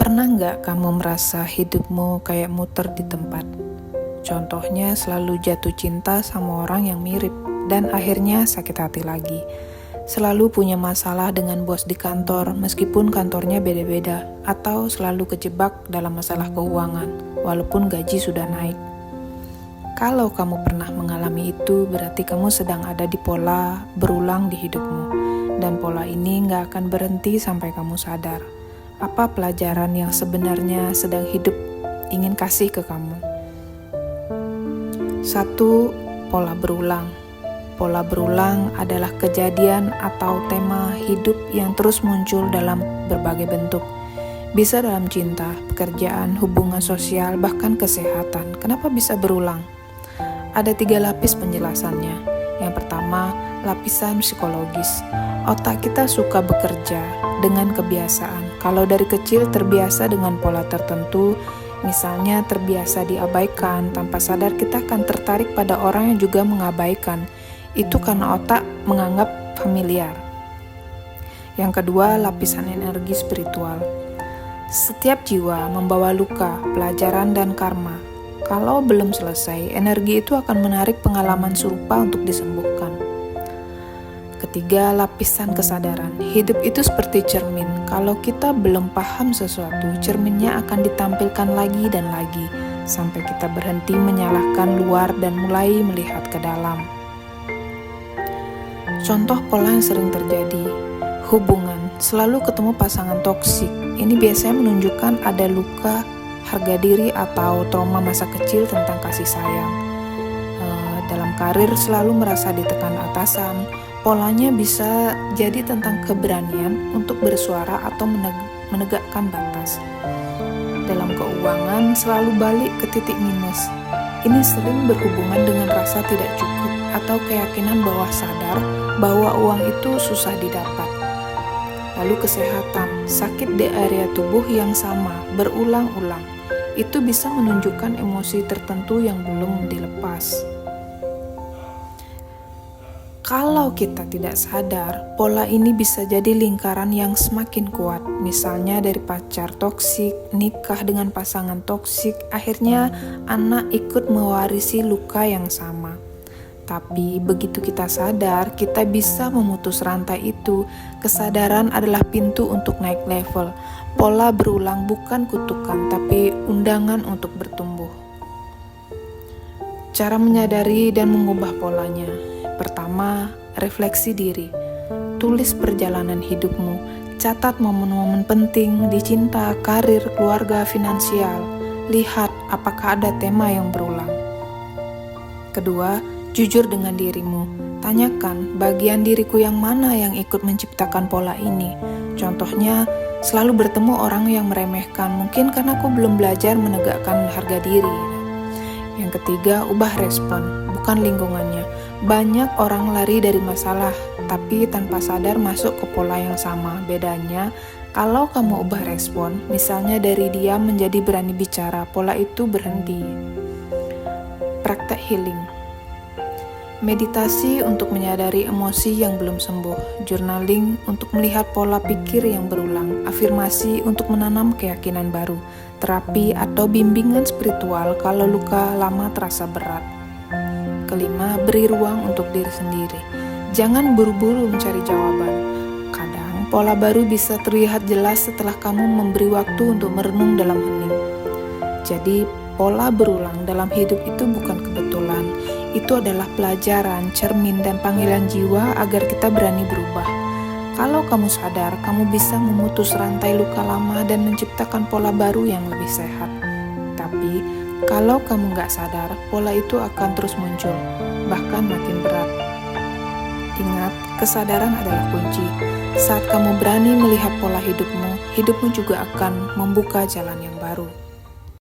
Pernah nggak kamu merasa hidupmu kayak muter di tempat? Contohnya selalu jatuh cinta sama orang yang mirip dan akhirnya sakit hati lagi. Selalu punya masalah dengan bos di kantor meskipun kantornya beda-beda, atau selalu kejebak dalam masalah keuangan walaupun gaji sudah naik. Kalau kamu pernah mengalami itu, berarti kamu sedang ada di pola berulang di hidupmu, dan pola ini nggak akan berhenti sampai kamu sadar. Apa pelajaran yang sebenarnya sedang hidup ingin kasih ke kamu? 1. Pola berulang. Pola berulang adalah kejadian atau tema hidup yang terus muncul dalam berbagai bentuk. Bisa dalam cinta, pekerjaan, hubungan sosial, bahkan kesehatan. Kenapa bisa berulang? Ada 3 lapis penjelasannya. Yang pertama, lapisan psikologis. Otak kita suka bekerja dengan kebiasaan. Kalau dari kecil terbiasa dengan pola tertentu, misalnya terbiasa diabaikan, tanpa sadar kita akan tertarik pada orang yang juga mengabaikan. Itu karena otak menganggap familiar. Yang kedua, lapisan energi spiritual. Setiap jiwa membawa luka, pelajaran, dan karma. Kalau belum selesai, energi itu akan menarik pengalaman serupa untuk disembuhkan. Ketiga, lapisan kesadaran. Hidup itu seperti cermin. Kalau kita belum paham sesuatu, cerminnya akan ditampilkan lagi dan lagi, sampai kita berhenti menyalahkan luar dan mulai melihat ke dalam. Contoh pola yang sering terjadi. Hubungan, selalu ketemu pasangan toksik. Ini biasanya menunjukkan ada luka harga diri atau trauma masa kecil tentang kasih sayang. Dalam karir selalu merasa ditekan atasan. Polanya bisa jadi tentang keberanian untuk bersuara atau menegakkan batas. Dalam keuangan selalu balik ke titik minus. Ini sering berhubungan dengan rasa tidak cukup atau keyakinan bawah sadar bahwa uang itu susah didapat. Lalu kesehatan, sakit di area tubuh yang sama berulang-ulang. Itu bisa menunjukkan emosi tertentu yang belum dilepas. Kalau kita tidak sadar, pola ini bisa jadi lingkaran yang semakin kuat. Misalnya dari pacar toksik, nikah dengan pasangan toksik, akhirnya anak ikut mewarisi luka yang sama. Tapi begitu kita sadar, kita bisa memutus rantai itu. Kesadaran adalah pintu untuk naik level. Pola berulang bukan kutukan, tapi undangan untuk bertumbuh. Cara menyadari dan mengubah polanya. Pertama, refleksi diri. Tulis perjalanan hidupmu. Catat momen-momen penting di cinta, karir, keluarga, finansial. Lihat apakah ada tema yang berulang. Kedua, jujur dengan dirimu. Tanyakan, bagian diriku yang mana yang ikut menciptakan pola ini? Contohnya, selalu bertemu orang yang meremehkan, mungkin karena aku belum belajar menegakkan harga diri. Yang ketiga, ubah respon, bukan lingkungannya. Banyak orang lari dari masalah, tapi tanpa sadar masuk ke pola yang sama. Bedanya, kalau kamu ubah respon, misalnya dari diam menjadi berani bicara, pola itu berhenti. Praktek healing. Meditasi untuk menyadari emosi yang belum sembuh, journaling untuk melihat pola pikir yang berulang, afirmasi untuk menanam keyakinan baru, terapi atau bimbingan spiritual kalau luka lama terasa berat. Kelima, beri ruang untuk diri sendiri. Jangan buru-buru mencari jawaban. Kadang pola baru bisa terlihat jelas setelah kamu memberi waktu untuk merenung dalam hening. Jadi, pola berulang dalam hidup itu bukan kebetulan. Itu adalah pelajaran, cermin, dan panggilan jiwa agar kita berani berubah. Kalau kamu sadar, kamu bisa memutus rantai luka lama dan menciptakan pola baru yang lebih sehat. Tapi, kalau kamu nggak sadar, pola itu akan terus muncul, bahkan makin berat. Ingat, kesadaran adalah kunci. Saat kamu berani melihat pola hidupmu, hidupmu juga akan membuka jalan yang baru.